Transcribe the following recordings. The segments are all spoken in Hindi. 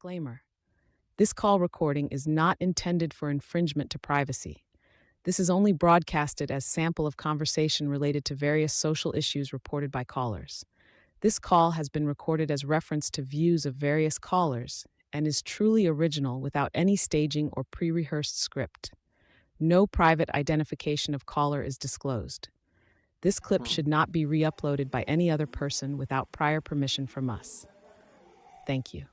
Disclaimer. This call recording is not intended for infringement to privacy. This is only broadcasted as sample of conversation related to various social issues reported by callers. This call has been recorded as reference to views of various callers and is truly original without any staging or pre-rehearsed script. No private identification of caller is disclosed. This clip should not be re-uploaded by any other person without prior permission from us. Thank you.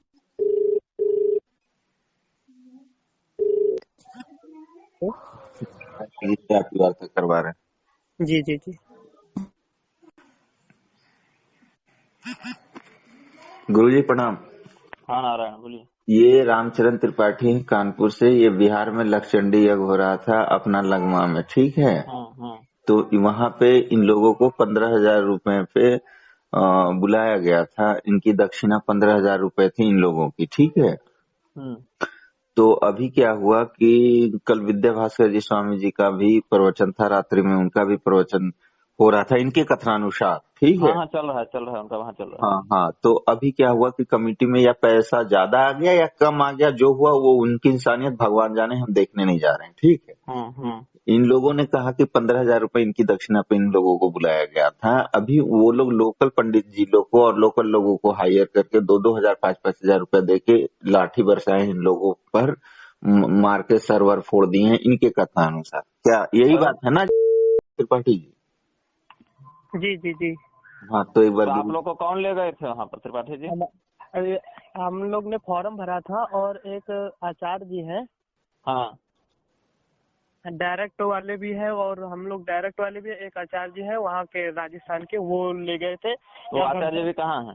इससे आपकी वार्ता करवा रहे हैं। जी जी जी गुरुजी प्रणाम। हाँ नारायण बोलिए। ये रामचरण त्रिपाठी हैं कानपुर से। ये बिहार में लक्षचंडी यज्ञ हो रहा था अपना लगमा में, ठीक है। तो वहाँ पे इन लोगों को 15,000 रुपए पे बुलाया गया था। इनकी दक्षिणा 15,000 रुपए थी इन लोगों की, ठीक है। तो अभी क्या हुआ कि कल विद्या भास्कर जी स्वामी जी का भी प्रवचन था, रात्रि में उनका भी प्रवचन हो रहा था इनके कथनानुसार, ठीक है। हाँ चल रहा है उनका वहाँ चल रहा है। हाँ, तो अभी क्या हुआ कि कमेटी में या पैसा ज्यादा आ गया या कम आ गया, जो हुआ वो उनकी इंसानियत भगवान जाने, हम देखने नहीं जा रहे हैं, ठीक है। इन लोगों ने कहा कि 15,000 रुपए इनकी दक्षिणा पे इन लोगों को बुलाया गया था। अभी वो लोग लोकल पंडित जी लोग को और लोकल लोगों को हायर करके 2,000 5,000 रुपए दे के लाठी बरसाए इन लोगों पर, मार के सर्वर फोड़ दिए हैं इनके कथनानुसार। क्या यही बात है ना त्रिपाठी जी? जी जी जी हाँ, तो एक बार आप लोग को कौन ले गए थे वहाँ पर त्रिपाठी जी? हम लोग ने फॉर्म भरा था और एक आचार्य जी हैं। हाँ डायरेक्ट वाले भी है और हम लोग डायरेक्ट वाले भी, एक आचार्य जी है वहाँ के राजस्थान के, वो ले गए थे। तो आचार्य भी कहाँ है?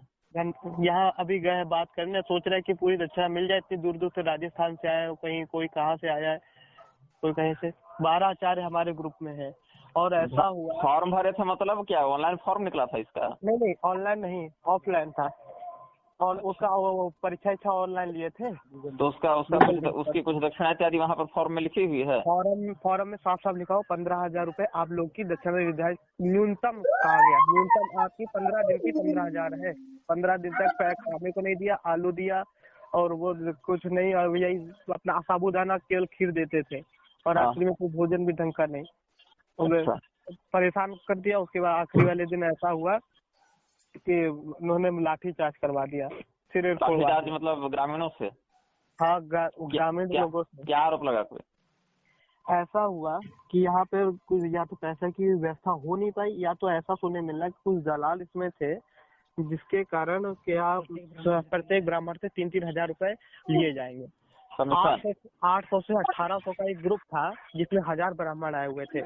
यहाँ अभी गए बात करने, सोच रहे कि पूरी दक्षिणा मिल जाए। इतनी दूर दूर से राजस्थान से आए, कहीं कोई कहाँ से आया है, कोई कहीं से। 12 आचार्य हमारे ग्रुप में है। और ऐसा हुआ, फॉर्म भरे थे मतलब क्या ऑनलाइन फॉर्म निकला था इसका? नहीं ऑनलाइन नहीं, ऑफलाइन था। और उसका परीक्षा ऑनलाइन लिए थे। तो उसकी कुछ दक्षिणा इत्यादि वहाँ पर फॉर्म में लिखी हुई है? फॉर्म में साफ साफ लिखा हो 15,000 रुपए आप लोग की दक्षिणा विधायक न्यूनतम कहा गया। न्यूनतम आपकी 15 दिन की 15,000 है। 15 दिन तक खाने को नहीं दिया, आलू दिया और वो कुछ नहीं, और यही अपना साबूदाना केवल खीर देते थे। और आखिरी में कोई भोजन भी ढंग का नहीं। अच्छा। परेशान कर दिया। उसके बाद आखिरी वाले दिन ऐसा हुआ कि उन्होंने लाठी चार्ज करवा दिया। सिर चार्ज मतलब ग्रामीणों से? हाँ, ग्रामीण लोगों से। क्या आरोप लगा? कोई ऐसा हुआ कि यहाँ पे कुछ या तो पैसे की व्यवस्था हो नहीं पाई, या तो ऐसा सुनने मिला कि कुछ दलाल इसमें थे, जिसके कारण क्या प्रत्येक ब्राह्मण से 3-3 हजार रुपए लिए जाएंगे। 800 से 1800 का एक ग्रुप था जिसमें 1000 ब्राह्मण आए हुए थे।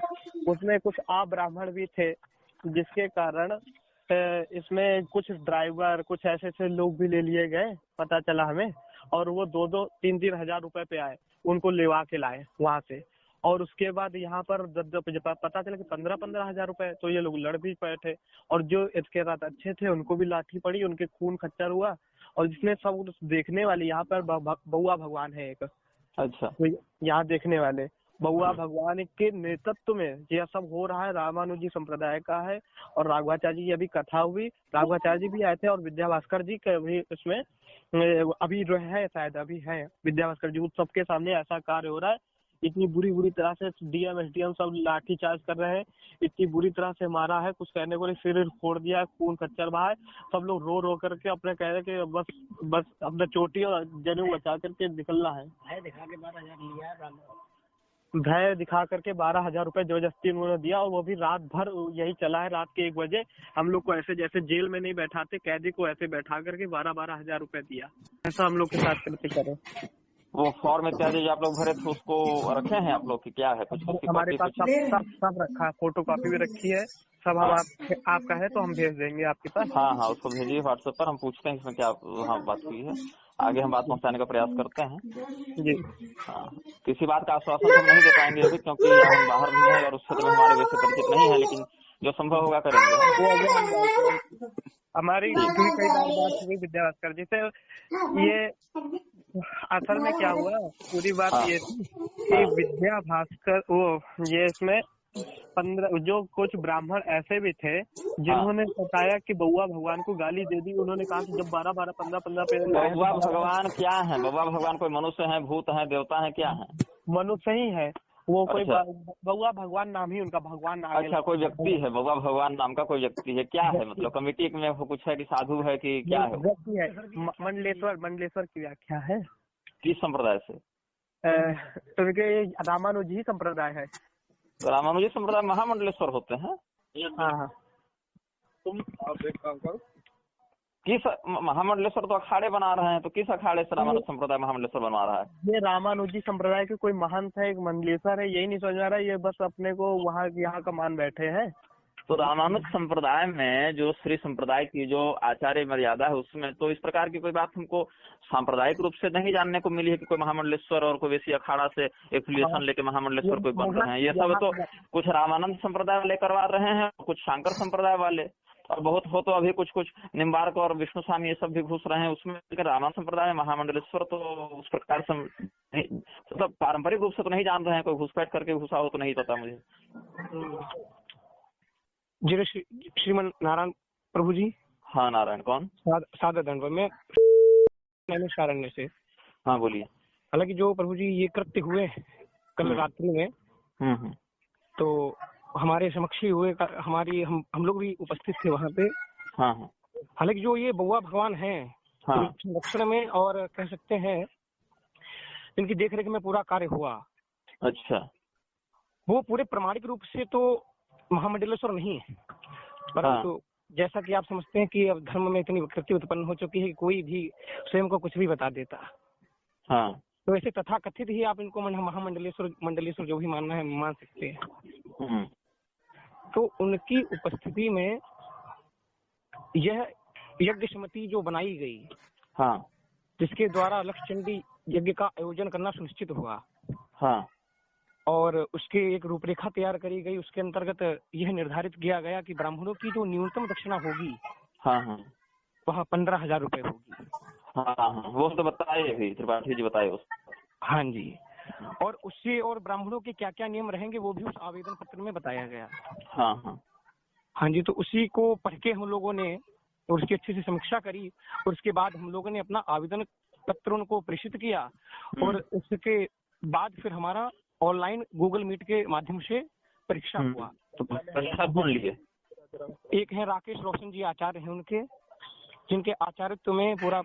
उसमें कुछ अब्राह्मण भी थे, जिसके कारण इसमें कुछ ड्राइवर, कुछ ऐसे लोग भी ले लिए गए, पता चला हमें। और वो 2-2, 3-3 हजार रुपए पे आए, उनको लेवा के लाए वहां से। और उसके बाद यहाँ पर जब पता चला कि 15-15 हजार रुपए, तो ये लोग लड़ भी पड़े थे। और जो इसके साथ अच्छे थे उनको भी लाठी पड़ी, उनके खून खच्चर हुआ। और जिसने सब देखने वाले, यहाँ पर बउआ भगवान है एक। अच्छा। तो यहाँ देखने वाले बउआ भगवान के नेतृत्व में यह सब हो रहा है। रामानुजी संप्रदाय का है। और राघवाचार्य जी की अभी कथा हुई, राघवाचार्य जी भी आए थे और विद्या भास्कर जी के भी इसमें अभी जो है, शायद अभी है विद्या भास्कर जी। उस सबके सामने ऐसा कार्य हो रहा है। इतनी बुरी तरह से डीएम एसडीएम सब लाठी चार्ज कर रहे हैं। इतनी बुरी तरह से मारा है, कुछ कहने को नहीं, सिर फोड़ दिया, खून खच्चर बहा है। सब लोग रो रो करके अपने कह रहे कि बस अपना चोटी और जनेऊ बचा करके निकलना है। भय दिखा करके 12,000 रुपए जबरदस्ती उन्होंने दिया। और वो भी रात भर यही चला है। रात के 1 बजे हम लोग को ऐसे, जैसे जेल में नहीं बैठाते कैदी को, ऐसे बैठा करके 12-12 हजार रुपए दिया। ऐसा हम लोग के साथ करते करे। वो फॉर्म इत्यादि आप लोग भरे थे, उसको रखे हैं आप लोग की? क्या है कुछ हमारे पास सब रखा है, फोटो कॉपी भी रखी है सब। हम आपका है तो हम भेज देंगे आपके पास। हाँ उसको भेजिए व्हाट्सएप पर, हम पूछते हैं इसमें क्या बात हुई है। आगे हम बात पहुंचाने का प्रयास करते हैं जी। हाँ, किसी बात का आश्वासन हम नहीं दे पाएंगे अभी, क्योंकि हम बाहर भी हैं और उस क्षेत्र में हमारे वैसे परिचित नहीं है, लेकिन जो संभव होगा करेंगे। हमारी कई बार बात हुई विद्या भास्कर जी से। ये असल में क्या हुआ, पूरी बात ये थी कि विद्या भास्कर ये इसमें 15 जो कुछ ब्राह्मण ऐसे भी थे जिन्होंने बताया कि बउआ भगवान को गाली दे दी। उन्होंने कहा कि जब 12-12, 15-15 पेड़ लगाए। बउआ भगवान क्या है? बउआ भगवान कोई मनुष्य है, भूत है, देवता है, क्या है? मनुष्य ही है वो। कोई अच्छा। बउआ भगवान नाम ही उनका भगवान। अच्छा, कोई व्यक्ति है, बउआ भगवान नाम का कोई व्यक्ति है, क्या है? मतलब कमेटी में कुछ है कि साधु है कि क्या है? व्यक्ति है। मंडलेश्वर की व्याख्या है। किस संप्रदाय से? उनके रामानुजी संप्रदाय है। तो रामानुजी संप्रदाय महामंडलेश्वर होते हैं? हाँ। तुम आप एक काम करो, किस महामंडलेश्वर तो अखाड़े बना रहे हैं, तो किस अखाड़े से रामानुज संप्रदाय महामंडलेश्वर बना रहा है? ये रामानुजी संप्रदाय के कोई महंत है, एक मंडलेश्वर है, यही नहीं समझ आ रहा है। ये बस अपने को वहाँ यहाँ का मान बैठे हैं। तो रामानुज संप्रदाय में जो श्री संप्रदाय की जो आचार्य मर्यादा है उसमें तो इस प्रकार की कोई बात हमको सांप्रदायिक रूप से नहीं जानने को मिली है कि कोई महामंडलेश्वर और कोई वैसी अखाड़ा से एफिलिएशन लेके महामंडलेश्वर कोई बन रहे हैं। ये सब तो कुछ रामानंद संप्रदाय वाले करवा रहे हैं, कुछ शंकर संप्रदाय वाले, और बहुत हो तो अभी कुछ निम्बार्क और विष्णु स्वामी ये सब भी घुस रहे हैं उसमें। रामानंद संप्रदाय में महामंडलेश्वर तो उस प्रकार से मतलब पारंपरिक रूप से तो नहीं जान रहे हैं। कोई घुसपैठ करके घुसा हो तो नहीं पता मुझे। जी श्रीमन नारायण प्रभु जी। हाँ नारायण कौन? सादा दंड में शारण्य से। हाँ बोलिए। हालांकि जो प्रभु जी ये कृत्य हुए कल रात्रि में, तो हमारे समक्ष ही हुए, हमारी हम लोग भी उपस्थित थे वहाँ पे। हाँ। हालांकि जो ये बउआ भगवान हैं संरक्षण में और कह सकते हैं इनकी देखरेख में पूरा कार्य हुआ। अच्छा। वो पूरे प्रमाणिक रूप से तो महामंडलेश्वर नहीं है, परंतु जैसा कि आप समझते हैं कि अब धर्म में इतनी विकृति उत्पन्न हो चुकी है कि कोई भी स्वयं को कुछ भी बता देता। हाँ। तो ऐसे तथा कथित ही आप इनको मंडलेश्वर जो भी मानना है मान सकते हैं। तो उनकी उपस्थिति में यह यज्ञ समिति जो बनाई गई, हाँ, जिसके द्वारा लक्षचंडी यज्ञ का आयोजन करना सुनिश्चित हुआ, हाँ, और उसके एक रूपरेखा तैयार करी गई। उसके अंतर्गत यह निर्धारित किया गया कि ब्राह्मणों की जो न्यूनतम दक्षिणा होगी वह 15,000 रुपए होगी। वो तो बताए भी त्रिपाठी जी बताए उस। हाँ जी। और उससे और ब्राह्मणों के क्या क्या नियम रहेंगे वो भी उस आवेदन पत्र में बताया गया। हाँ जी। तो उसी को पढ़ के हम लोगों ने और उसकी अच्छे से समीक्षा करी, और उसके बाद हम लोगों ने अपना आवेदन पत्र उनको प्रेषित किया, और उसके बाद फिर हमारा ऑनलाइन गूगल मीट के माध्यम से परीक्षा हुआ। तो परीक्षा कौन लिए? एक है राकेश रोशन जी आचार्य हैं उनके, जिनके आचार्यत्व में पूरा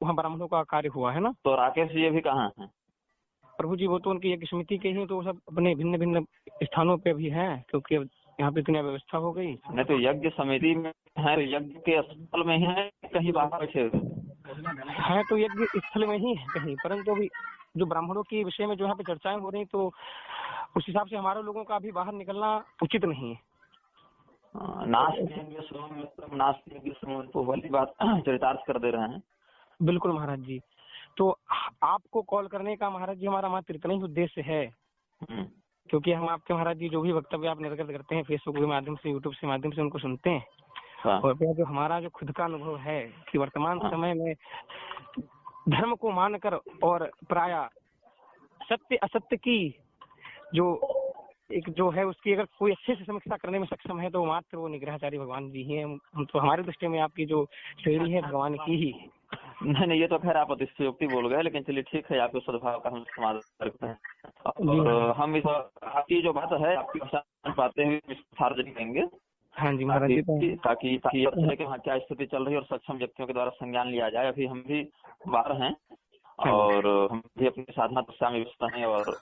वहाँ ब्राह्मणों का कार्य हुआ है ना। तो राकेश जी भी कहाँ हैं? प्रभु जी वो तो उनकी यज्ञ समिति के ही, तो सब अपने भिन्न भिन्न स्थानों पे भी हैं, क्योंकि अब यहाँ पे इतनी व्यवस्था हो गई। नहीं तो यज्ञ समिति में है, यज्ञ के स्थल में है, कहीं बाहर बैठे है? तो यज्ञ स्थल में ही है कहीं, परंतु अभी जो ब्राह्मणों के विषय में जो यहाँ पे चर्चाएं हो रही, तो उस हिसाब से हमारे लोगों का अभी बाहर निकलना उचित नहीं है। तो वाली बात चरितार्थ कर दे रहे हैं। बिल्कुल महाराज जी। तो आपको कॉल करने का महाराज जी हमारा मात्र इतना ही उद्देश्य है, क्योंकि हम आपके महाराज जी जो भी वक्तव्य आप निर्गत करते हैं फेसबुक के माध्यम से, यूट्यूब के माध्यम से उनको सुनते हैं। और जो हमारा जो खुद का अनुभव है कि वर्तमान समय में धर्म को मानकर और प्राय सत्य असत्य की जो एक जो है उसकी अगर कोई अच्छे से समीक्षा करने में सक्षम है तो मात्र वो निग्रहाचार्य भगवान जी ही हैं। हम तो हमारे दृष्टि में आपकी जो श्रेणी है भगवान की ही। नहीं, ये तो खैर आप अतिशयोक्ति बोल गए, लेकिन चलिए ठीक है, आपके सद्भाव का हम समाधान करते हैं। और हम इस आपकी जो बात है आपकी बातें हुई सार्वजनिक करेंगे। हाँ जी महाराज जी। ताकि वहाँ क्या स्थिति चल रही है और सक्षम व्यक्तियों के द्वारा संज्ञान लिया जाए। अभी हम भी बाहर हैं और हम भी अपनी साधना दशा में व्यस्त हैं। और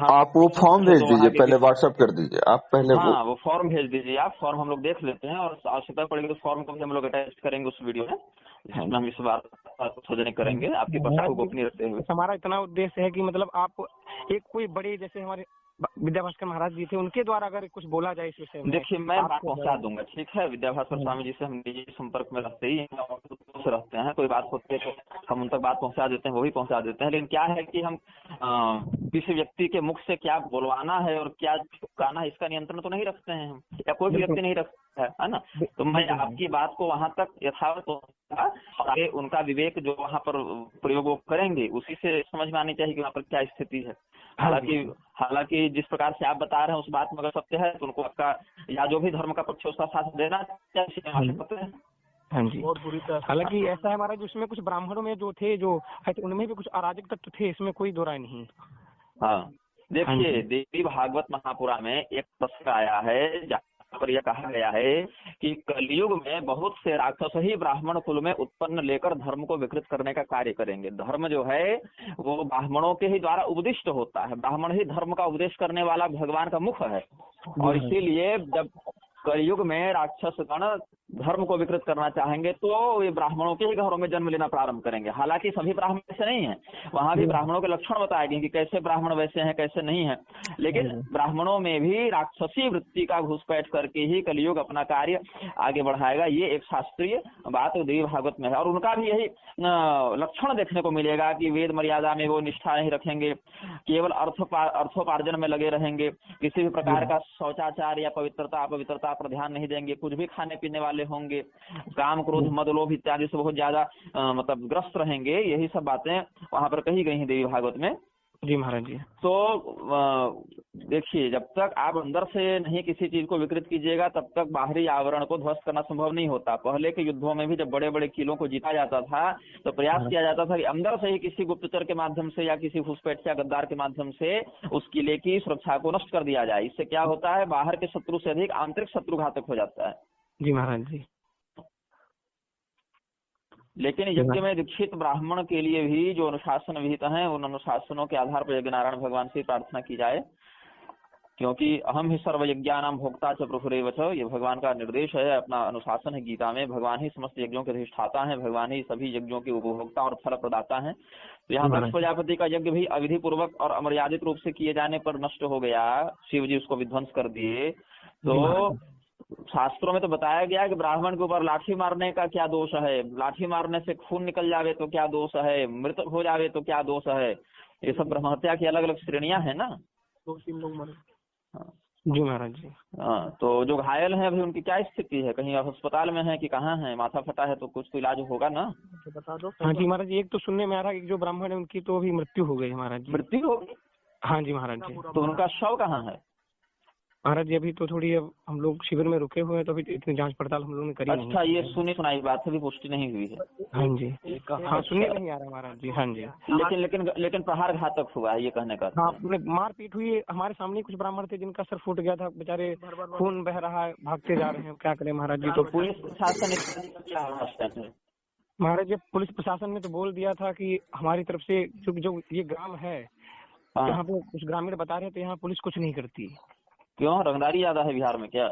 आप वो फॉर्म भेज दीजिए, पहले व्हाट्सएप कर दीजिए आप पहले। वो फॉर्म भेज दीजिए आप। फॉर्म हम लोग देख लेते हैं और आवश्यकता पड़ेगी तो फॉर्म को भी हम लोग अटैच करेंगे उस वीडियो में, जिसमें हम इस बार सार्वजनिक करेंगे आपकी भाषा को गोपनीय रखते हुए। हमारा इतना उद्देश्य है कि मतलब आप एक कोई बड़े जैसे हमारे विद्याभास्कर महाराज जी थे, उनके द्वारा अगर कुछ बोला जाए इस विषय में। देखिए मैं बात पहुंचा दूंगा, ठीक है। विद्याभास्कर स्वामी जी से हम निजी संपर्क में रहते ही रहते हैं, कोई बात होती है तो हम उन तक बात पहुंचा देते हैं, वो भी पहुंचा देते हैं। लेकिन क्या है कि हम किसी व्यक्ति के मुख से क्या बोलवाना है और क्या चुकाना है इसका नियंत्रण तो नहीं रखते हैं हम, या कोई भी व्यक्ति नहीं रखता है ना। तो मैं आपकी बात को वहां तक यथावत पहुंचा और आगे उनका विवेक जो वहाँ पर प्रयोग वो करेंगे, उसी से समझ में आनी चाहिए कि वहाँ पर क्या स्थिति है। हालांकि जिस प्रकार से आप बता रहे हैं उस बात में अगर सत्य है तो उनको आपका या जो भी धर्म का पक्ष उसका साथ देना चाहिए। हाँ जी, हालांकि ऐसा है हमारा, जिसमें कुछ ब्राह्मणों में जो थे जो उनमें भी कुछ अराजक तत्व थे, इसमें कोई दो राय नहीं। हाँ, देखिए देवी भागवत महापुराण में एक प्रसंग आया है जहाँ पर यह कहा गया है कि कलयुग में बहुत से राक्षस ही ब्राह्मण कुल में उत्पन्न लेकर धर्म को विकृत करने का कार्य करेंगे। धर्म जो है वो ब्राह्मणों के ही द्वारा उपदिष्ट होता है, ब्राह्मण ही धर्म का उपदेश करने वाला भगवान का मुख है। और इसीलिए जब कलयुग में राक्षस गण धर्म को विकृत करना चाहेंगे तो ये ब्राह्मणों के ही घरों में जन्म लेना प्रारंभ करेंगे। हालांकि सभी ब्राह्मण ऐसे नहीं है, वहां भी ब्राह्मणों के लक्षण बताए गए कि कैसे ब्राह्मण वैसे हैं कैसे नहीं है, लेकिन ब्राह्मणों में भी राक्षसी वृत्ति का घुसपैठ करके ही कलयुग अपना कार्य आगे बढ़ाएगा। ये एक शास्त्रीय बात देवी भागवत में है और उनका भी यही लक्षण देखने को मिलेगा कि वेद मर्यादा में वो निष्ठा नहीं रखेंगे, केवल अर्थोपार्जन में लगे रहेंगे, किसी भी प्रकार का शौचाचार या पवित्रता अपवित्रता पर ध्यान नहीं देंगे, कुछ भी खाने पीने वाले होंगे, काम क्रोध मद लोभ इत्यादि से बहुत ज्यादा मतलब ग्रस्त रहेंगे। यही सब बातें वहां पर कही गई हैं देवी भागवत में। जी महाराज जी। तो देखिए, जब तक आप अंदर से नहीं किसी चीज को विकृत कीजिएगा तब तक बाहरी आवरण को ध्वस्त करना संभव नहीं होता। पहले के युद्धों में भी जब बड़े बड़े किलों को जीता जाता था तो प्रयास किया जाता था कि अंदर से ही किसी गुप्तचर के माध्यम से या किसी घुसपैठ या गद्दार के माध्यम से उस किले की सुरक्षा को नष्ट कर दिया जाए। इससे क्या होता है, बाहर के शत्रु से अधिक आंतरिक शत्रु घातक हो जाता है। जी महाराज जी। लेकिन यज्ञ में दीक्षित ब्राह्मण के लिए भी जो अनुशासन विहित हैं उन अनुशासनों के आधार पर यज्ञनारायण भगवान से प्रार्थना की जाए, क्योंकि अहम ही सर्व यज्ञानाम भोक्ता च प्रभुरेव च, ये भगवान का निर्देश है, अपना अनुशासन है गीता में। भगवान ही समस्त यज्ञों के अधिष्ठाता हैं, भगवान ही सभी यज्ञों के उपभोक्ता और फल प्रदाता हैं। तो यहाँ दक्ष प्रजापति का यज्ञ भी अविधि पूर्वक और अमर्यादित रूप से किए जाने पर नष्ट हो गया, शिव जी उसको विध्वंस कर दिए। तो शास्त्रों में तो बताया गया कि ब्राह्मण के ऊपर लाठी मारने का क्या दोष है, लाठी मारने से खून निकल जावे तो क्या दोष है, मृत हो जावे तो क्या दोष है। ये सब ब्रह्महत्या की अलग अलग श्रेणियां हैं ना। जी महाराज जी। हाँ, तो जो घायल हैं अभी उनकी क्या स्थिति है, कहीं अस्पताल में है कि कहाँ है, माथा फटा है तो कुछ तो इलाज होगा ना। बता दो। हाँ जी महाराज जी, एक तो सुनने में आ रहा है कि जो ब्राह्मण है उनकी तो अभी मृत्यु हो गई महाराज जी। मृत्यु हो गई? हाँ जी महाराज जी। तो उनका शव कहाँ है? महाराज जी अभी तो थोड़ी अब हम लोग शिविर में रुके हुए हैं तो अभी इतनी जांच पड़ताल हम लोगों ने करी नहीं। अच्छा, ये सुनी सुनाई बात है, पुष्टि नहीं हुई है। हाँ जी। हाँ, सुनने नहीं आ रहा महाराज जी। हाँ जी। लेकिन प्रहार घातक हुआ है, ये कहने का। हाँ, मारपीट हुई। हमारे सामने कुछ ब्राह्मण थे जिनका सर फूट गया था, बेचारे खून बह रहा है, भागते जा रहे हैं, क्या करें महाराज जी। तो पुलिस प्रशासन महाराज जी, पुलिस प्रशासन ने तो बोल दिया था कि हमारी तरफ से जो ये ग्राम है यहाँ पे कुछ ग्रामीण बता रहे थे यहाँ पुलिस कुछ नहीं करती। क्यों, रंगदारी ज्यादा है बिहार में क्या?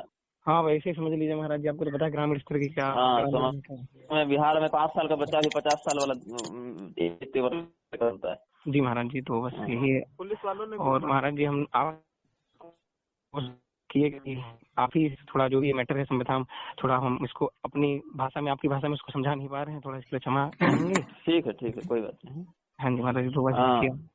हाँ, वैसे समझ लीजिए महाराज जी, आपको तो पता है ग्रामीण स्तर की क्या। हाँ, बिहार में 5 साल का बच्चा भी 50 साल वाला करता है। जी महाराज जी, तो बस यही है पुलिस वालों ने। और महाराज जी हम किए आप ही थोड़ा जो भी मैटर है संविधान, थोड़ा हम इसको अपनी भाषा में, आपकी भाषा में इसको समझा नहीं पा रहे हैं, थोड़ा इसके लिए क्षमा करेंगे। ठीक है, कोई बात नहीं। हाँ जी महाराज जी, तो बस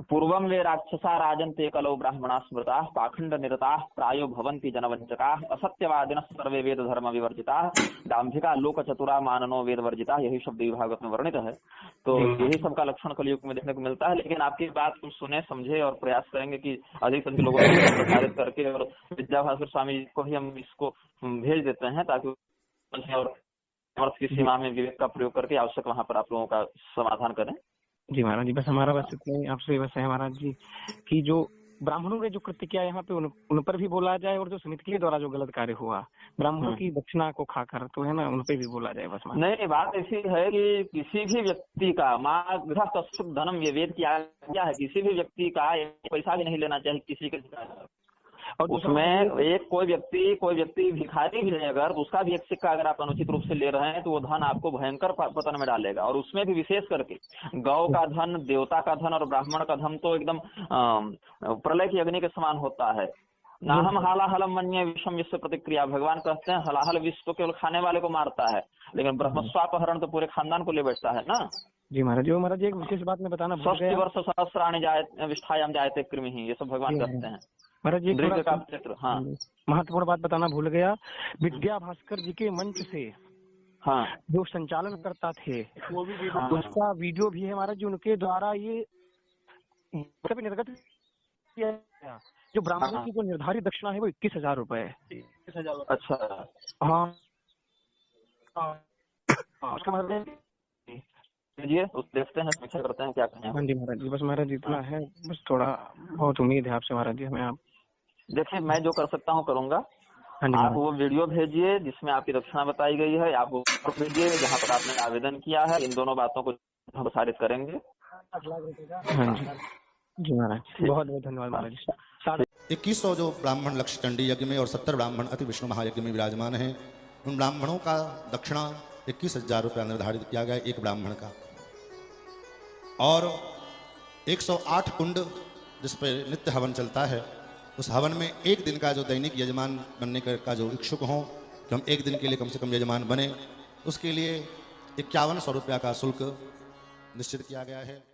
पूर्वं वे राक्षसा राजन्ते कलौ ब्राह्मणा स्मृताः पाखंड निरताः प्रायो भवन्ति जनवंचकाः असत्यवादिनः सर्वे वेद धर्म विवर्जिताः दाम्भिका लोक चतुरा माननो वेद वर्जिता। यही शब्द भागवत में वर्णित है। तो यही सबका लक्षण कलयुग में देखने को मिलता है। लेकिन आपकी बात हम सुने समझे और प्रयास करेंगे कि अधिक संख्यक लोगों को प्रसारित करके, और विद्या भास्कर स्वामी जी को भी हम इसको भेज देते हैं ताकि और की सीमा में विवेक का प्रयोग करके आवश्यक वहाँ पर आप लोगों का समाधान करें। जी महाराज जी, बस हमारा बस इतना ही आपसे बस है महाराज जी कि जो ब्राह्मणों ने जो कृत्य किया यहाँ पे उन पर भी बोला जाए, और जो समिति के द्वारा जो गलत कार्य हुआ ब्राह्मणों की दक्षिणा को खाकर, तो है ना, उन पे भी बोला जाए बस। नहीं, बात ऐसी है कि किसी भी व्यक्ति का माँ गृहस्थ धनम, ये वेद क्या है, किसी भी व्यक्ति का पैसा भी नहीं लेना चाहिए किसी के। और उसमें एक कोई व्यक्ति भिखारी भी है अगर, तो उसका भी एक सिक्का अगर आप अनुचित रूप से ले रहे हैं तो वो धन आपको भयंकर पतन में डालेगा। और उसमें भी विशेष करके गौ का धन, देवता का धन और ब्राह्मण का धन तो एकदम प्रलय की अग्नि के समान होता है। नाहम हलाहलम मन्ये विषम विश्व प्रतिक्रिया। भगवान कहते हैं हलाहल विष तो केवल खाने वाले को मारता है, लेकिन ब्रह्मस्वापहरण तो पूरे खानदान को ले बैठता है ना। जी महाराज जी। महाराज जी एक विशेष बात में बताना भूल गया, वर्ष सहस्राणि विष्ठायाम जायते कृमि, ये सब भगवान कहते हैं महाराज जी। हाँ, महत्वपूर्ण बात बताना भूल गया, विद्या भास्कर जी के मंच से हाँ जो संचालन करता थे वो भी उसका वीडियो भी है महाराज जी। उनके द्वारा ये निर्गत किया गया। जो ब्राह्मणों की जो निर्धारित दक्षिणा है वो 21,000 रुपए है। 21,000। अच्छा हाँ उसका मतलब चलिए उस देखते हैं, समीक्षा करते हैं क्या कहें। हाँ जी महाराज जी, बस महाराज जी इतना है, बस थोड़ा बहुत उम्मीद है आपसे महाराज जी हमें। आप देखिए मैं जो कर सकता हूँ करूंगा। हाँ जी आप वो वीडियो भेजिए जिसमें आपकी दक्षिणा बताई गई है, आप वो भेजिए जहाँ पर आपने आवेदन किया है। इन दोनों बातों को हम प्रसारित करेंगे। हाँ जी जी महाराज, बहुत बहुत धन्यवाद महाराज जी। 2100 जो ब्राह्मण लक्ष्य चंडी यज्ञ में और 70 ब्राह्मण अति विष्णु महायज्ञ में विराजमान हैं, उन ब्राह्मणों का दक्षिणा 21,000 रुपया निर्धारित किया गया एक ब्राह्मण का। और 108 कुंड जिस पर नित्य हवन चलता है, उस हवन में एक दिन का जो दैनिक यजमान बनने का जो इच्छुक हों कि हम एक दिन के लिए कम से कम यजमान बने, उसके लिए 5100 रुपया का शुल्क निश्चित किया गया है।